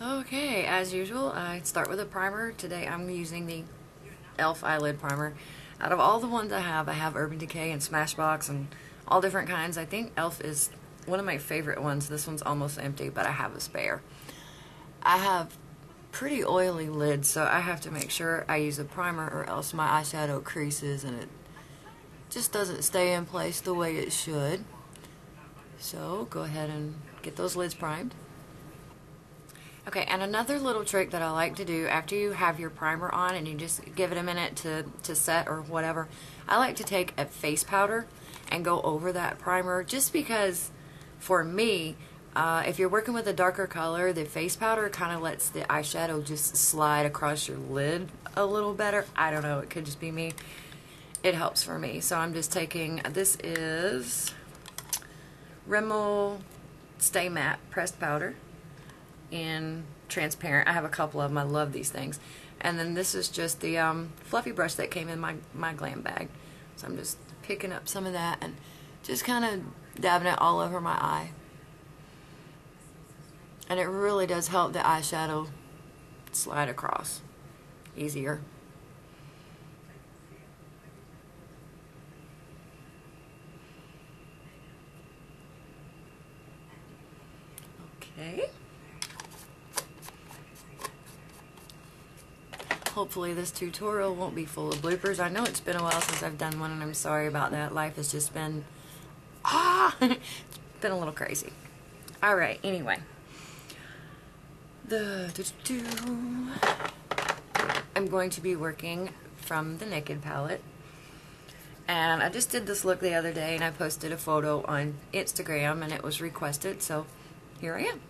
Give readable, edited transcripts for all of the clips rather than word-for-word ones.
Okay, as usual, I start with a primer. Today I'm using the e.l.f. eyelid primer. Out of all the ones I have Urban Decay and Smashbox and all different kinds. I think e.l.f. is one of my favorite ones. This one's almost empty, but I have a spare. I have pretty oily lids, so I have to make sure I use a primer or else my eyeshadow creases and it just doesn't stay in place the way it should. So go ahead and get those lids primed. Okay, and another little trick that I like to do after you have your primer on and you just give it a minute to set or whatever, I like to take a face powder and go over that primer, just because for me, if you're working with a darker color, the face powder kind of lets the eyeshadow just slide across your lid a little better. I don't know, it could just be me. It helps for me. So I'm just taking, this is Rimmel Stay Matte pressed powder in transparent. I have a couple of them. I love these things. And then this is just the fluffy brush that came in my glam bag. So I'm just picking up some of that and just kind of dabbing it all over my eye. And it really does help the eyeshadow slide across easier. Okay. Hopefully this tutorial won't be full of bloopers. I know it's been a while since I've done one and I'm sorry about that. Life has just been, it's been a little crazy. Alright, anyway. I'm going to be working from the Naked palette. And I just did this look the other day and I posted a photo on Instagram and it was requested, so here I am.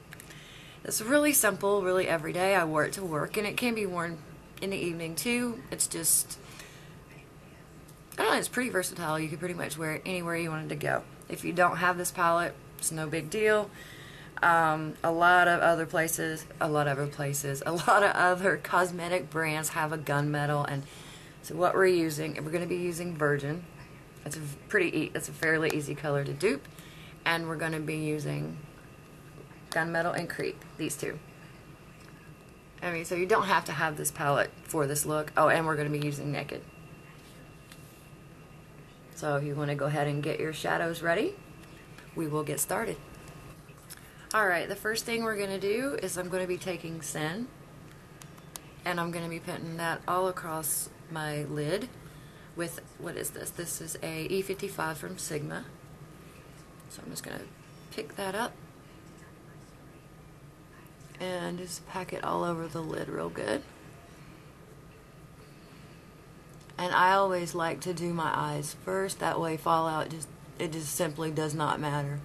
It's really simple, really everyday. I wore it to work and it can be worn in the evening too. It's just, I don't know, it's pretty versatile. You can pretty much wear it anywhere you wanted to go. If you don't have this palette, it's no big deal. A lot of other cosmetic brands have a gunmetal, and so what we're going to be using Virgin. It's a fairly easy color to dupe, and we're going to be using gunmetal and creep, these two. I mean, so you don't have to have this palette for this look. Oh, and we're going to be using Naked. So if you want to go ahead and get your shadows ready, we will get started. Alright, the first thing we're going to do is I'm going to be taking Sin, and I'm going to be putting that all across my lid with, what is this? This is a E55 from Sigma. So I'm just going to pick that up and just pack it all over the lid real good. And I always like to do my eyes first, that way fallout it just simply does not matter.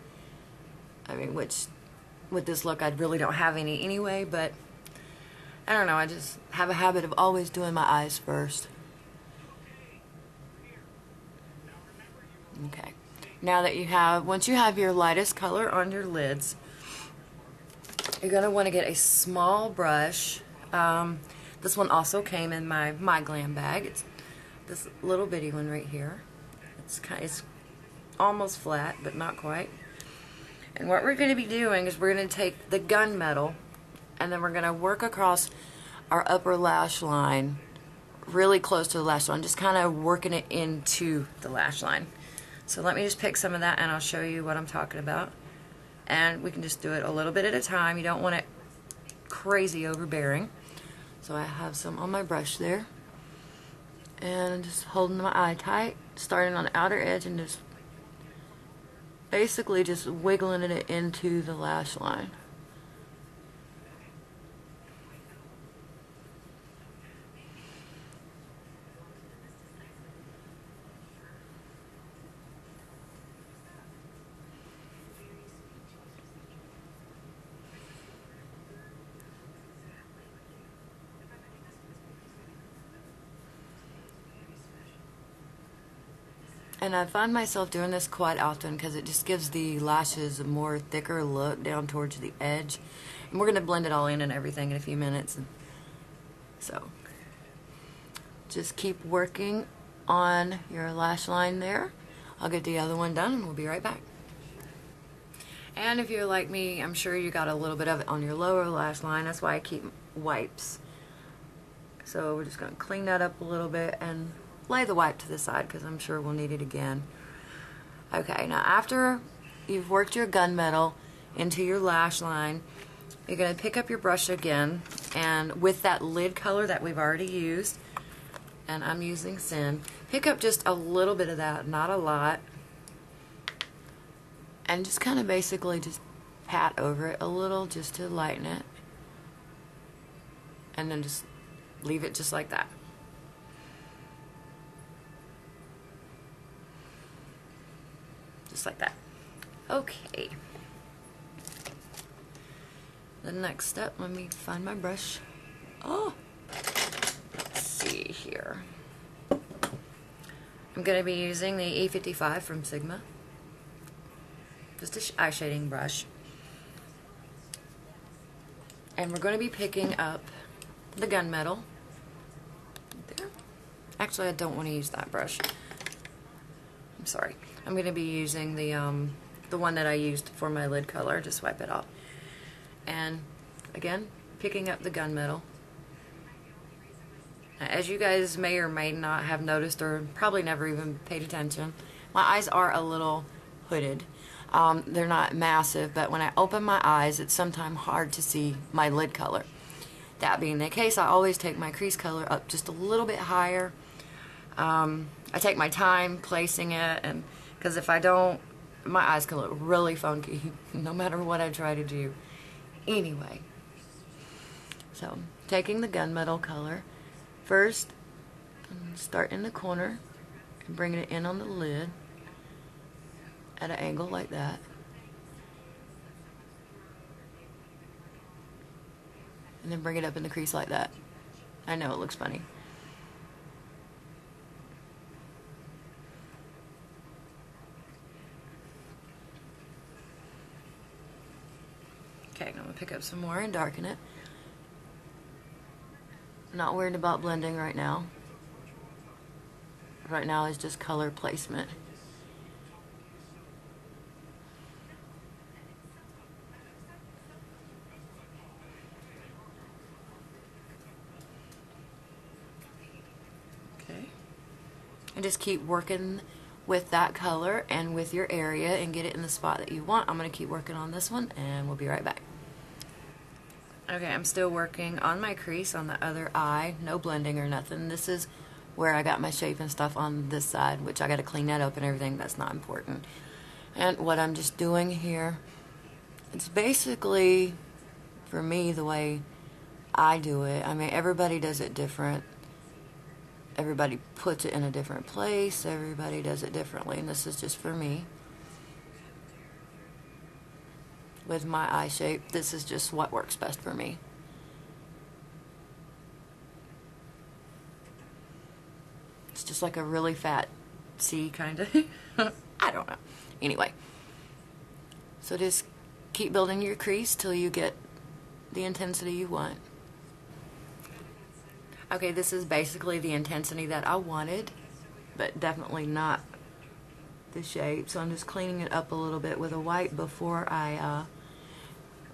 I mean, which with this look I really don't have any anyway, but I don't know, I just have a habit of always doing my eyes first. Okay. Now that once you have your lightest color on your lids, you're going to want to get a small brush. This one also came in my glam bag. It's this little bitty one right here. It's almost flat, but not quite. And what we're going to be doing is we're going to take the gunmetal and then we're going to work across our upper lash line really close to the lash line, just kind of working it into the lash line. So let me just pick some of that and I'll show you what I'm talking about. And we can just do it a little bit at a time. You don't want it crazy overbearing. So I have some on my brush there. And just holding my eye tight, starting on the outer edge and just basically just wiggling it into the lash line. And I find myself doing this quite often because it just gives the lashes a more thicker look down towards the edge. And we're going to blend it all in and everything in a few minutes. So just keep working on your lash line there. I'll get the other one done and we'll be right back. And if you're like me, I'm sure you got a little bit of it on your lower lash line. That's why I keep wipes. So we're just going to clean that up a little bit and lay the wipe to the side because I'm sure we'll need it again. Okay, now after you've worked your gunmetal into your lash line, you're going to pick up your brush again, and with that lid color that we've already used, and I'm using Sin, pick up just a little bit of that, not a lot, and just kind of basically just pat over it a little just to lighten it, and then just leave it just like that. Just like that. Okay. The next step, let me find my brush. Oh, let's see here. I'm going to be using the E55 from Sigma. Just an eye shading brush. And we're going to be picking up the gunmetal. There. Actually, I don't want to use that brush. I'm sorry. I'm going to be using the one that I used for my lid color. Just wipe it off. And again, picking up the gunmetal. As you guys may or may not have noticed, or probably never even paid attention, my eyes are a little hooded. They're not massive, but when I open my eyes, it's sometimes hard to see my lid color. That being the case, I always take my crease color up just a little bit higher. I take my time placing it, and because if I don't, my eyes can look really funky no matter what I try to do. Anyway, so taking the gunmetal color first, start in the corner and bringing it in on the lid at an angle like that. And then bring it up in the crease like that. I know it looks funny. Okay, I'm going to pick up some more and darken it. Not worried about blending right now. Right now is just color placement. Okay. And just keep working with that color and with your area and get it in the spot that you want. I'm going to keep working on this one and we'll be right back. Okay, I'm still working on my crease on the other eye. No blending or nothing. This is where I got my shape and stuff on this side, which I got to clean that up and everything. That's not important. And what I'm just doing here, it's basically, for me, the way I do it. I mean, everybody does it different. Everybody puts it in a different place. Everybody does it differently, and this is just for me. With my eye shape, this is just what works best for me. It's just like a really fat C, kind of. I don't know. Anyway, so just keep building your crease till you get the intensity you want. Okay, this is basically the intensity that I wanted, but definitely not the shape. So I'm just cleaning it up a little bit with a wipe before I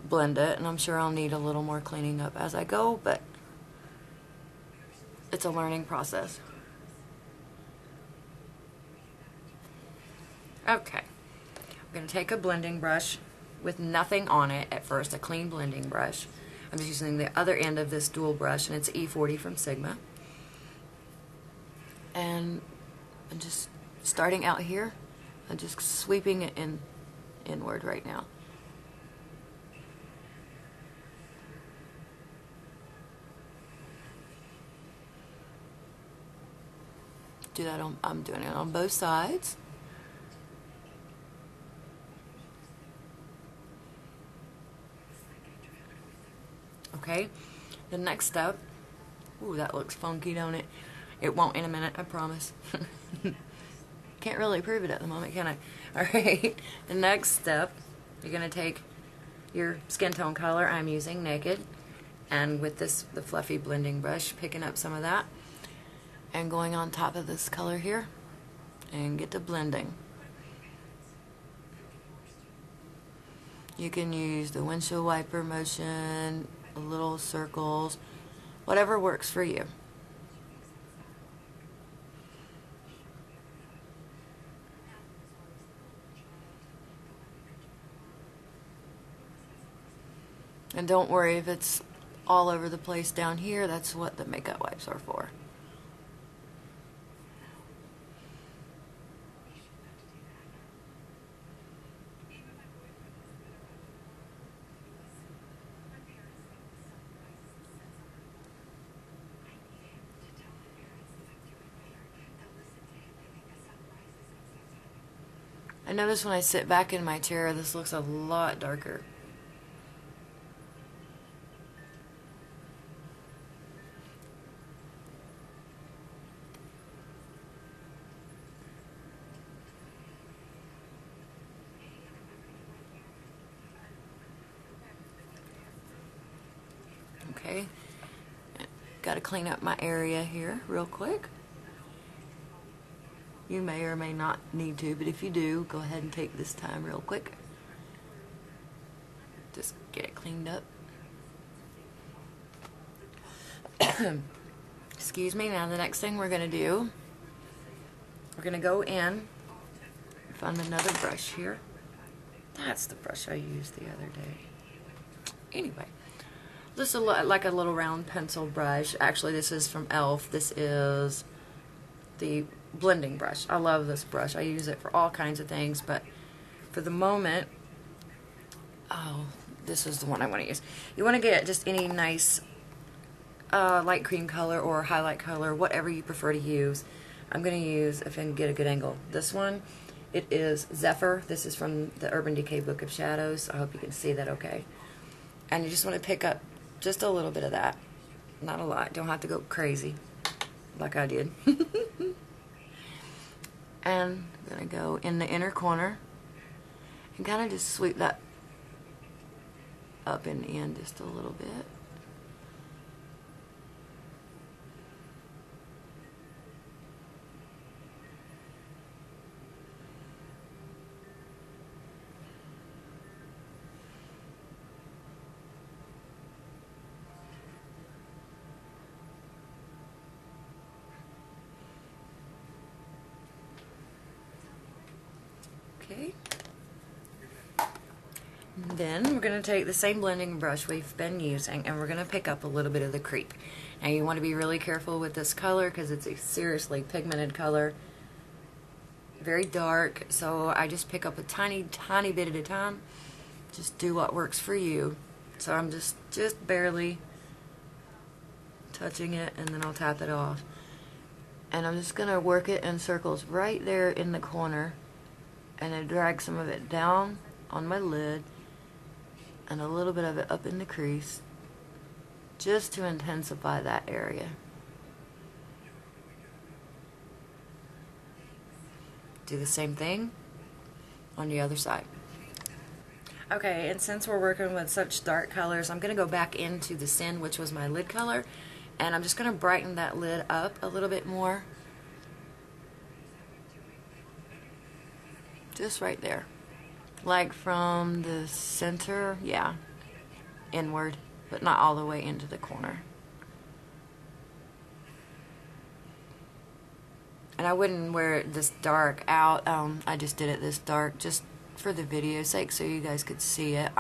blend it, and I'm sure I'll need a little more cleaning up as I go, but it's a learning process. Okay, I'm going to take a blending brush with nothing on it at first, a clean blending brush. I'm just using the other end of this dual brush, and it's E40 from Sigma. And I'm just starting out here. I'm just sweeping it inward right now. Do that on, I'm doing it on both sides. Okay, the next step, ooh, that looks funky, don't it? It won't in a minute, I promise. Can't really prove it at the moment, can I? Alright, the next step, you're going to take your skin tone color. I'm using Naked, and with this, the fluffy blending brush, picking up some of that, and going on top of this color here, and get to blending. You can use the windshield wiper motion, the little circles, whatever works for you. And don't worry if it's all over the place down here, that's what the makeup wipes are for. I notice when I sit back in my chair, this looks a lot darker. Okay, got to clean up my area here real quick. You may or may not need to, but if you do, go ahead and take this time real quick. Just get it cleaned up. Excuse me. Now the next thing we're going to do, we're going to go in, find another brush here. That's the brush I used the other day. Anyway, this is like a little round pencil brush. Actually, this is from e.l.f. This is the blending brush. I love this brush. I use it for all kinds of things, but for the moment, oh, this is the one I want to use. You want to get just any nice light cream color or highlight color, whatever you prefer to use. I'm going to use, if I can get a good angle, this one. It is Zephyr. This is from the Urban Decay Book of Shadows. I hope you can see that okay. And you just want to pick up just a little bit of that. Not a lot. Don't have to go crazy like I did. And I'm going to go in the inner corner and kind of just sweep that up and in just a little bit. Okay. Then we're going to take the same blending brush we've been using and we're going to pick up a little bit of the creep. Now you want to be really careful with this color because it's a seriously pigmented color. Very dark, so I just pick up a tiny bit at a time. Just do what works for you. So I'm just barely touching it and then I'll tap it off. And I'm just going to work it in circles right there in the corner. And I drag some of it down on my lid and a little bit of it up in the crease just to intensify that area. Do the same thing on the other side. Okay, and since we're working with such dark colors, I'm going to go back into the Sin, which was my lid color, and I'm just going to brighten that lid up a little bit more. Just right there. Like from the center, yeah, inward, but not all the way into the corner. And I wouldn't wear it this dark out. I just did it this dark just for the video's sake so you guys could see it.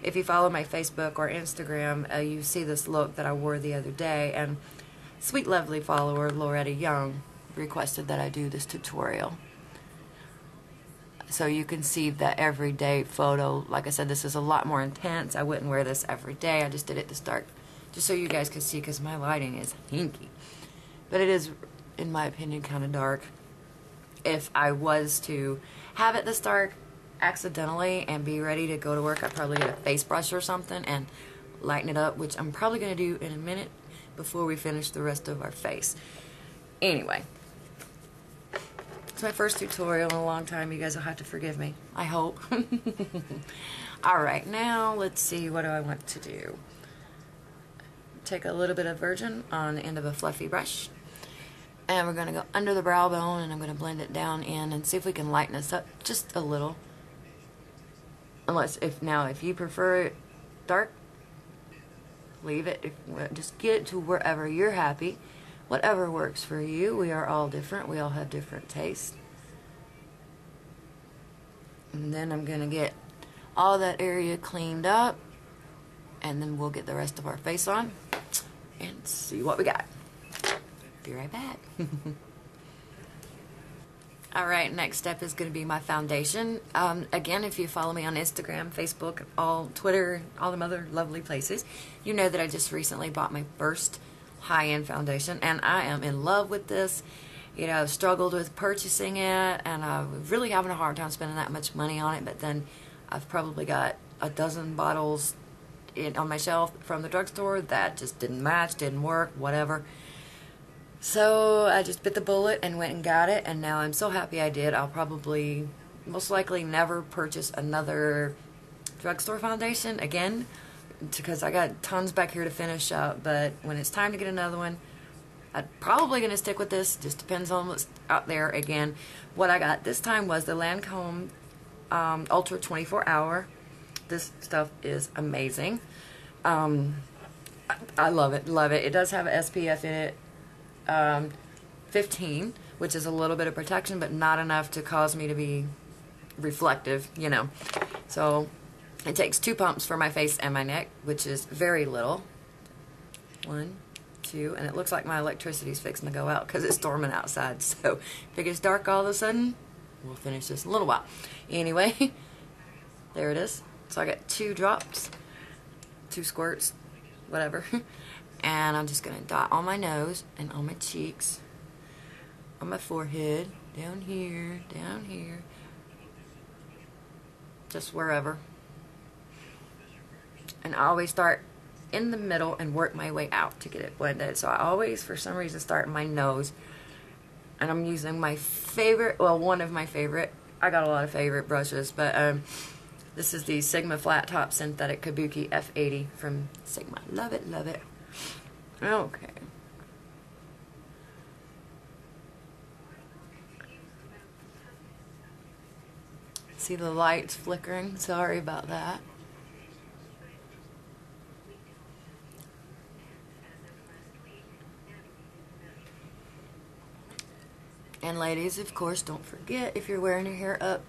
If you follow my Facebook or Instagram, you see this look that I wore the other day, and sweet lovely follower Loretta Young requested that I do this tutorial. So you can see the everyday photo. Like I said, this is a lot more intense. I wouldn't wear this every day. I just did it this dark just so you guys could see because my lighting is hinky. But it is, in my opinion, kind of dark. If I was to have it this dark accidentally and be ready to go to work, I'd probably get a face brush or something and lighten it up, which I'm probably going to do in a minute before we finish the rest of our face. Anyway. It's my first tutorial in a long time. You guys will have to forgive me. I hope. Alright, now let's see. What do I want to do? Take a little bit of Virgin on the end of a fluffy brush. And we're going to go under the brow bone and I'm going to blend it down in and see if we can lighten this up just a little. Unless, if you prefer it dark, leave it. Just get it to wherever you're happy. Whatever works for you. We are all different. We all have different tastes. And then I'm going to get all that area cleaned up. And then we'll get the rest of our face on. And see what we got. Be right back. Alright, next step is going to be my foundation. Again, if you follow me on Instagram, Facebook, Twitter, all them other lovely places, you know that I just recently bought my first high-end foundation, and I am in love with this. You know, I've struggled with purchasing it, and I'm really having a hard time spending that much money on it, but then I've probably got a dozen bottles on my shelf from the drugstore that just didn't match, didn't work, whatever. So I just bit the bullet and went and got it, and now I'm so happy I did. I'll probably, most likely, never purchase another drugstore foundation again, because I got tons back here to finish up, but when it's time to get another one, I'm probably going to stick with this. Just depends on what's out there. Again, what I got this time was the Lancome Ultra 24 Hour. This stuff is amazing. I love it, love it. It does have an SPF in it. 15, which is a little bit of protection, but not enough to cause me to be reflective, you know. So it takes 2 pumps for my face and my neck, which is very little. 1, 2, and it looks like my electricity's fixing to go out because it's storming outside. So if it gets dark all of a sudden, we'll finish this in a little while. Anyway, there it is. So I got 2 drops, 2 squirts, whatever. And I'm just going to dot on my nose and on my cheeks, on my forehead, down here, just wherever. And I always start in the middle and work my way out to get it blended. So I always, for some reason, start in my nose. And I'm using my favorite, well, one of my favorite, I got a lot of favorite brushes, but this is the Sigma Flat Top Synthetic Kabuki F80 from Sigma. Love it, love it. Okay. See the lights flickering? Sorry about that. And ladies, of course, don't forget, if you're wearing your hair up,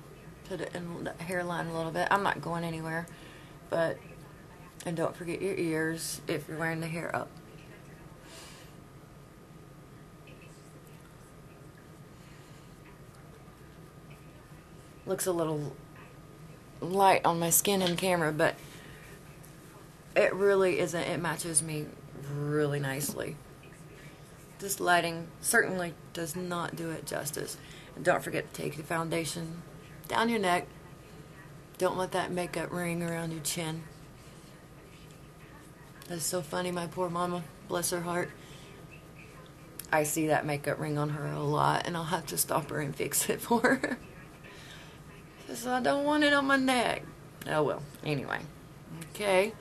put it in the hairline a little bit. I'm not going anywhere, but, and don't forget your ears if you're wearing the hair up. Looks a little light on my skin and camera, but it really isn't. It matches me really nicely. This lighting certainly does not do it justice. And don't forget to take the foundation down your neck. Don't let that makeup ring around your chin. That's so funny, my poor mama, bless her heart. I see that makeup ring on her a lot, and I'll have to stop her and fix it for her. So I don't want it on my neck. Oh well, anyway. Okay,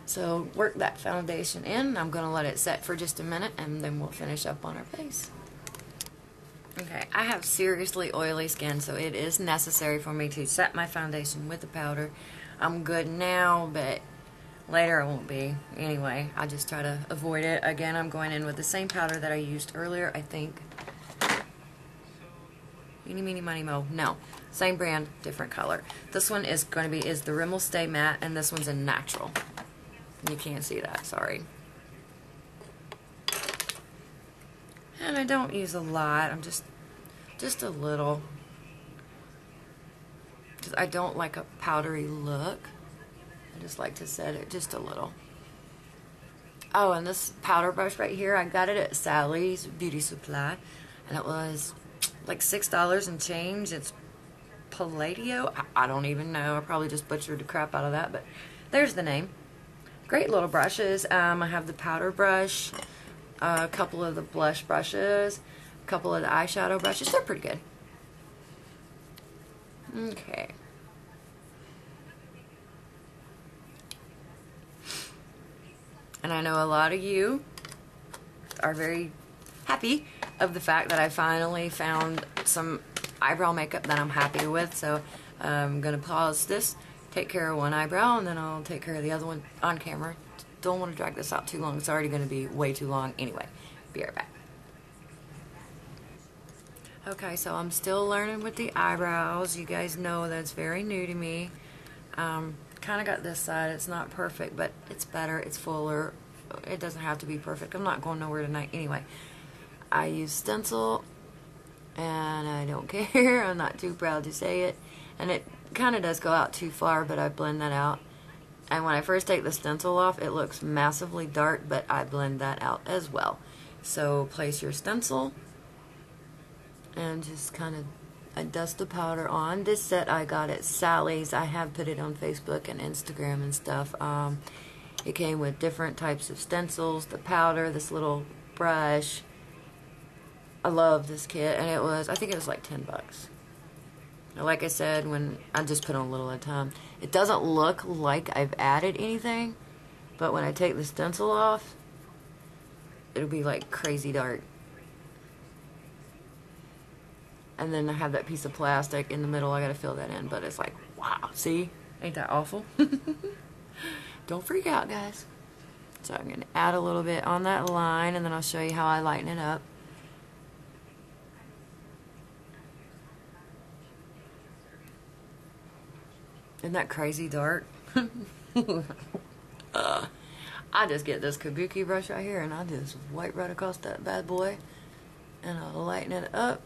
so work that foundation in. I'm going to let it set for just a minute, and then we'll finish up on our face. Okay, I have seriously oily skin, so it is necessary for me to set my foundation with the powder. I'm good now, but later I won't be. Anyway, I just try to avoid it. Again, I'm going in with the same powder that I used earlier, I think. Eeny, meeny, miny, mo. No. Same brand, different color. This one is going to be the Rimmel Stay Matte, and this one's in Natural. You can't see that, sorry. And I don't use a lot. I'm just a little. Because I don't like a powdery look. I just like to set it just a little. Oh, and this powder brush right here, I got it at Sally's Beauty Supply, and it was like $6 and change. It's Palladio. I don't even know. I probably just butchered the crap out of that, but there's the name. Great little brushes. I have the powder brush, a couple of the blush brushes, a couple of the eyeshadow brushes. They're pretty good. Okay. And I know a lot of you are very happy of the fact that I finally found some eyebrow makeup that I'm happy with. So I'm going to pause this take care of one eyebrow, and then I'll take care of the other one on camera. Don't want to drag this out too long. It's already going to be way too long anyway. Be right back. Okay, so I'm still learning with the eyebrows. You guys know that's very new to me. Kind of got this side. It's not perfect, but it's better. It's fuller. It doesn't have to be perfect. I'm not going nowhere tonight anyway. I use stencil, and I don't care. I'm not too proud to say it. And it kind of does go out too far, but I blend that out. And when I first take the stencil off, it looks massively dark, but I blend that out as well. So place your stencil and just kind of dust the powder on. This set I got at Sally's. I have put it on Facebook and Instagram and stuff. It came with different types of stencils, the powder, this little brush. I love this kit, and I think it was like 10 bucks. Like I said, when I just put on a little at a time, it doesn't look like I've added anything, but when I take the stencil off, it'll be like crazy dark. And then I have that piece of plastic in the middle. I gotta fill that in, but it's like, wow, see? Ain't that awful? Don't freak out, guys. So I'm gonna add a little bit on that line, and then I'll show you how I lighten it up. Isn't that crazy dark? I just get this kabuki brush right here, and I just wipe right across that bad boy, and I'll lighten it up,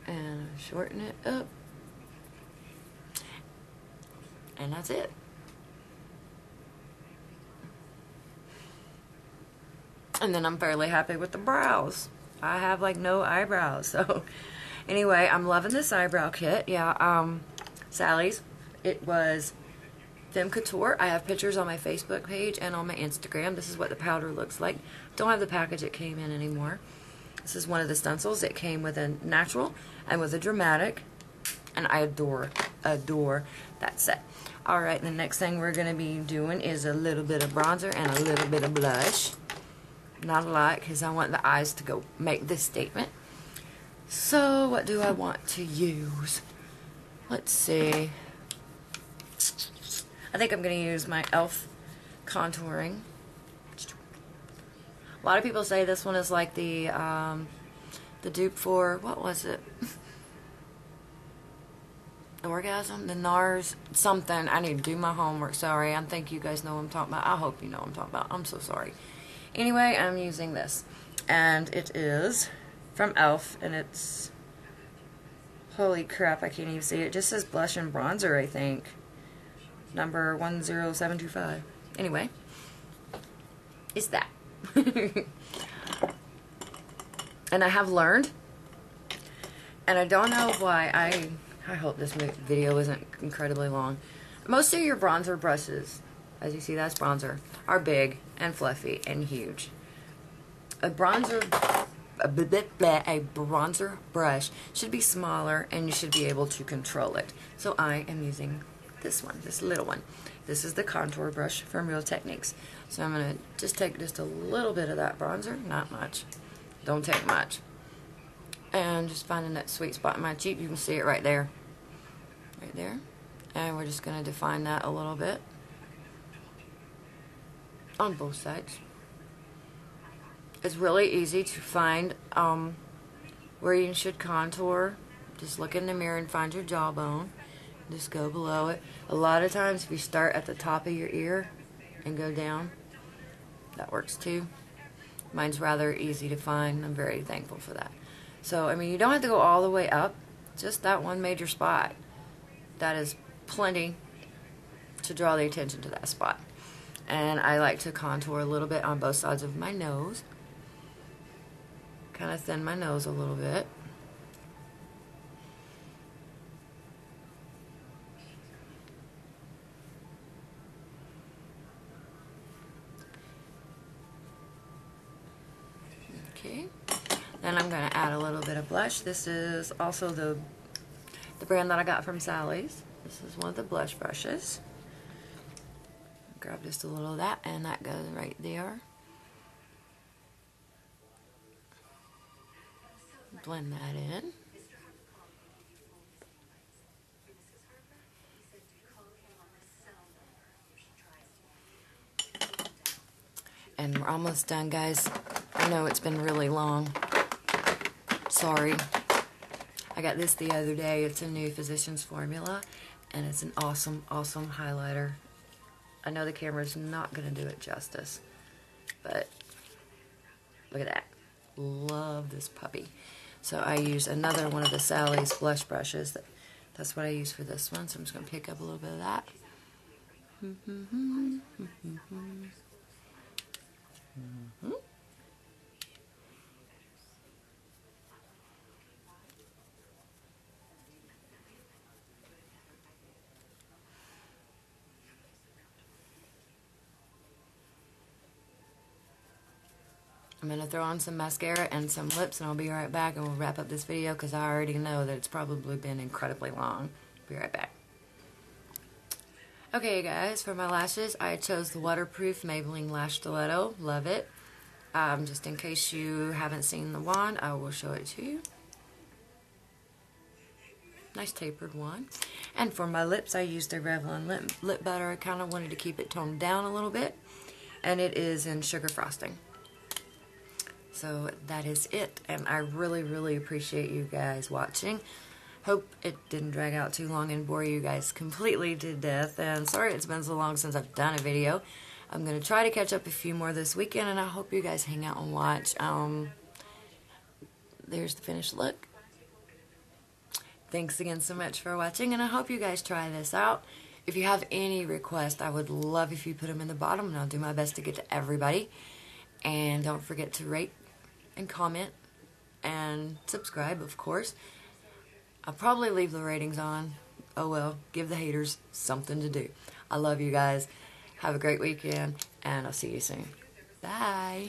and shorten it up, and that's it. And then I'm fairly happy with the brows. I have like no eyebrows, so anyway, I'm loving this eyebrow kit. Yeah, Sally's. It was Femme Couture. I have pictures on my Facebook page and on my Instagram. This is what the powder looks like. Don't have the package it came in anymore. This is one of the stencils. It came with a natural and with a dramatic, and I adore that set. Alright, the next thing we're going to be doing is a little bit of bronzer and a little bit of blush. Not a lot, because I want the eyes to go make this statement. So, what do I want to use? Let's see. I think I'm going to use my e.l.f. contouring. A lot of people say this one is like the dupe for, what was it? Orgasm? The NARS? Something. I need to do my homework. Sorry. I think you guys know what I'm talking about. I hope you know what I'm talking about. I'm so sorry. Anyway, I'm using this. And it is from e.l.f. and it's, holy crap, I can't even see it. It just says blush and bronzer, I think. Number 10725. Anyway, it's that. And I have learned, and I don't know why, I hope this video isn't incredibly long. Most of your bronzer brushes, as you see, that's bronzer, are big and fluffy and huge. A bronzer brush should be smaller, and you should be able to control it. So I am using this one, this little one. This is the contour brush from Real Techniques. So I'm going to just take just a little bit of that bronzer, not much. Don't take much. And just finding that sweet spot in my cheek. You can see it right there. Right there. And we're just going to define that a little bit on both sides. It's really easy to find where you should contour. Just look in the mirror and find your jawbone. Just go below it. A lot of times if you start at the top of your ear and go down, that works too. Mine's rather easy to find. I'm very thankful for that. So, I mean, you don't have to go all the way up. Just that one major spot. That is plenty to draw the attention to that spot. And I like to contour a little bit on both sides of my nose. Kind of thin my nose a little bit. Okay. Then I'm going to add a little bit of blush. This is also the brand that I got from Sally's. This is one of the blush brushes. Grab just a little of that, and that goes right there. Blend that in. And we're almost done, guys. I know it's been really long. Sorry. I got this the other day. It's a new Physicians Formula, and it's an awesome, awesome highlighter. I know the camera's not going to do it justice, but look at that. Love this puppy. So I use another one of the Sally's blush brushes. That's what I use for this one, so I'm just going to pick up a little bit of that. I'm going to throw on some mascara and some lips, and I'll be right back, and we'll wrap up this video because I already know that it's probably been incredibly long. Be right back. Okay, guys, for my lashes, I chose the waterproof Maybelline Lash Stiletto. Love it. Just in case you haven't seen the wand, I will show it to you. Nice tapered one. And for my lips, I used a Revlon lip butter. I kind of wanted to keep it toned down a little bit, and it is in Sugar Frosting. So that is it, and I really, really appreciate you guys watching. Hope it didn't drag out too long and bore you guys completely to death, and sorry it's been so long since I've done a video. I'm going to try to catch up a few more this weekend, and I hope you guys hang out and watch. There's the finished look. Thanks again so much for watching, and I hope you guys try this out. If you have any requests, I would love if you put them in the bottom, and I'll do my best to get to everybody. And don't forget to rate and comment and subscribe, of course. I'll probably leave the ratings on. Oh well, give the haters something to do. I love you guys. Have a great weekend, and I'll see you soon. Bye.